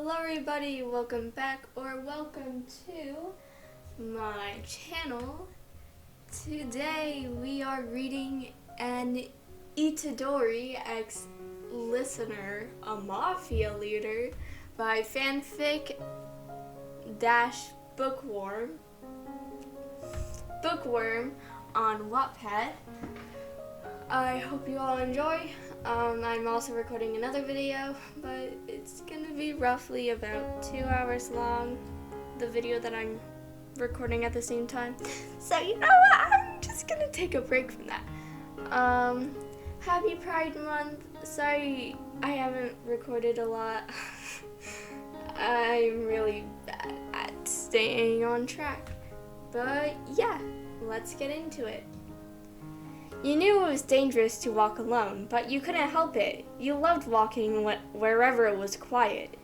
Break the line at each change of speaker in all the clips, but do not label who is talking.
Hello everybody, welcome back or welcome to my channel. Today we are reading an Itadori ex-listener, a Mafia leader by fanfic-bookworm on Wattpad. I hope you all enjoy. I'm also recording another video, but it's gonna be roughly about 2 hours long, the video that I'm recording at the same time. So you know what, I'm just gonna take a break from that. Happy Pride Month. Sorry I haven't recorded a lot. I'm really bad at staying on track. But yeah, let's get into it. You knew it was dangerous to walk alone, but you couldn't help it. You loved walking wherever it was quiet.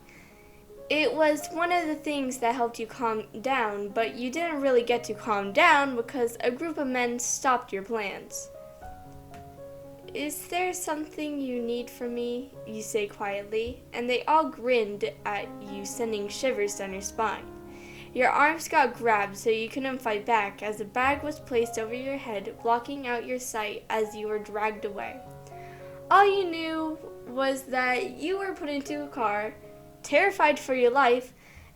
It was one of the things that helped you calm down, but you didn't really get to calm down because a group of men stopped your plans. "Is there something you need from me?" you say quietly, and they all grinned at you, sending shivers down your spine. Your arms got grabbed so you couldn't fight back as a bag was placed over your head, blocking out your sight as you were dragged away. All you knew was that you were put into a car, terrified for your life,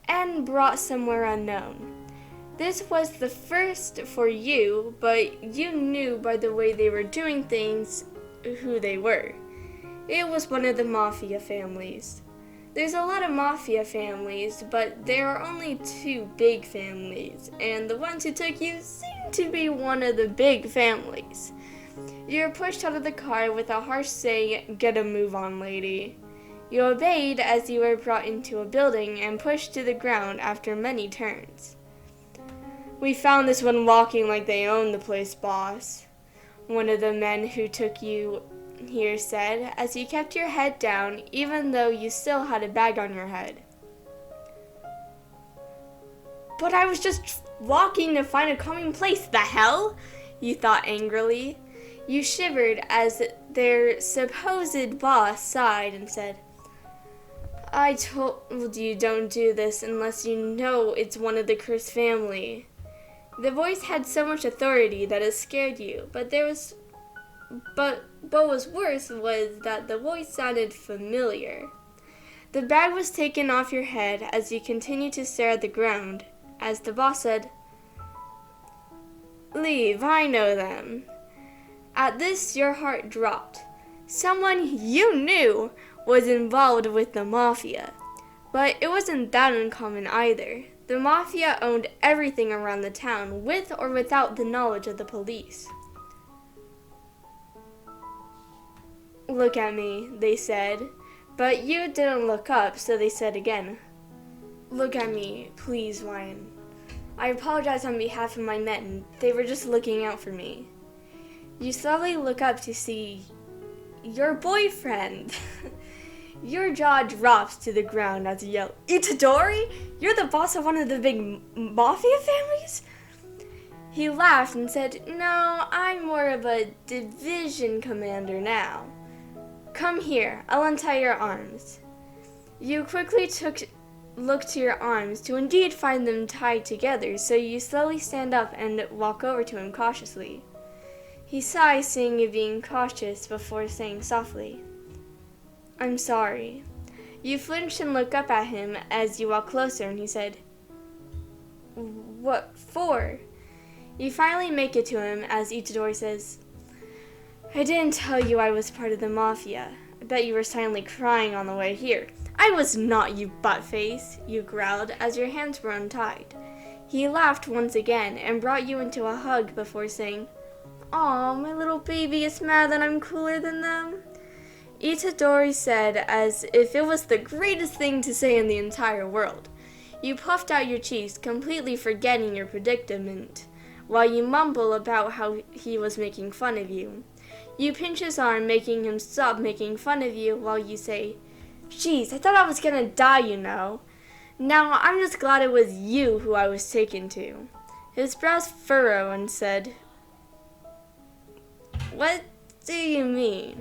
and brought somewhere unknown. This was the first for you, but you knew by the way they were doing things who they were. It was one of the Mafia families. There's a lot of Mafia families, but there are only 2 big families, and the ones who took you seem to be one of the big families. You're pushed out of the car with a harsh saying, "Get a move on, lady." You obeyed as you were brought into a building and pushed to the ground after many turns. "We found this one walking like they own the place, boss," one of the men who took you here said, as you kept your head down even though you still had a bag on your head. "But I was just walking to find a calming place, the hell?" you thought angrily. You shivered as their supposed boss sighed and said, "I told you don't do this unless you know it's one of the cursed family." The voice had so much authority that it scared you, but what was worse was that the voice sounded familiar. The bag was taken off your head as you continued to stare at the ground, as the boss said, "Leave, I know them." At this, your heart dropped. Someone you knew was involved with the Mafia, but it wasn't that uncommon either. The Mafia owned everything around the town, with or without the knowledge of the police. "Look at me," they said, but you didn't look up, so they said again, "Look at me, please, Ryan. I apologize on behalf of my men. They were just looking out for me." You slowly look up to see your boyfriend. Your jaw drops to the ground as you yell, "Itadori? You're the boss of one of the big Mafia families?" He laughed and said, "No, I'm more of a division commander now. Come here, I'll untie your arms." You quickly looked to your arms to indeed find them tied together, so you slowly stand up and walk over to him cautiously. He sighs, seeing you being cautious before saying softly, "I'm sorry." You flinch and look up at him as you walk closer, and he said, "What for?" You finally make it to him as Itadori says, "I didn't tell you I was part of the Mafia. I bet you were silently crying on the way here." "I was not, you buttface," you growled as your hands were untied. He laughed once again and brought you into a hug before saying, "Aw, my little baby is mad that I'm cooler than them." Itadori said as if it was the greatest thing to say in the entire world. You puffed out your cheeks, completely forgetting your predicament, while you mumble about how he was making fun of you. You pinch his arm, making him stop making fun of you, while you say, "Jeez, I thought I was gonna die, you know. Now I'm just glad it was you who I was taken to." His brows furrow and said, "What do you mean?"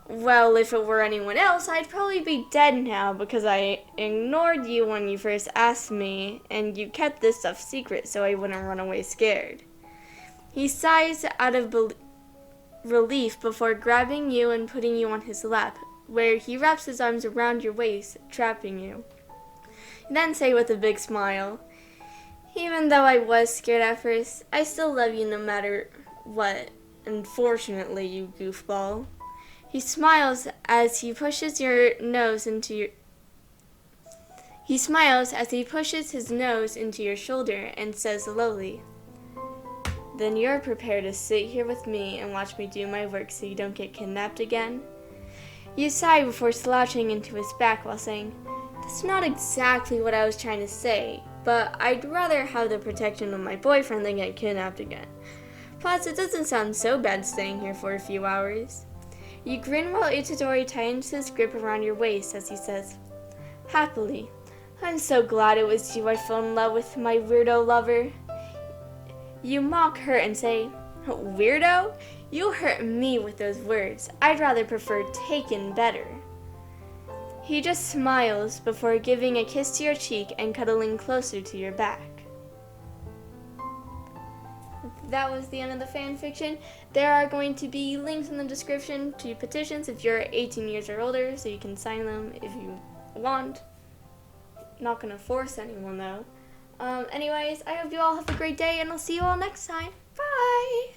Well, if it were anyone else, I'd probably be dead now because I ignored you when you first asked me, and you kept this stuff secret so I wouldn't run away scared. He sighs out of relief before grabbing you and putting you on his lap, where he wraps his arms around your waist, trapping you. Then say with a big smile, "Even though I was scared at first, I still love you no matter what, unfortunately, you goofball." He smiles as he pushes his nose into your shoulder and says lowly, "Then you're prepared to sit here with me and watch me do my work so you don't get kidnapped again?" You sigh before slouching into his back while saying, "That's not exactly what I was trying to say, but I'd rather have the protection of my boyfriend than get kidnapped again. Plus, it doesn't sound so bad staying here for a few hours." You grin while Itadori tightens his grip around your waist as he says, "Happily, I'm so glad it was you I fell in love with, my weirdo lover." You mock her and say, "Weirdo? You hurt me with those words. I'd rather prefer taken better." He just smiles before giving a kiss to your cheek and cuddling closer to your back. That was the end of the fan fiction. There are going to be links in the description to petitions if you're 18 years or older, so you can sign them if you want. Not going to force anyone though. Anyways, I hope you all have a great day, and I'll see you all next time. Bye!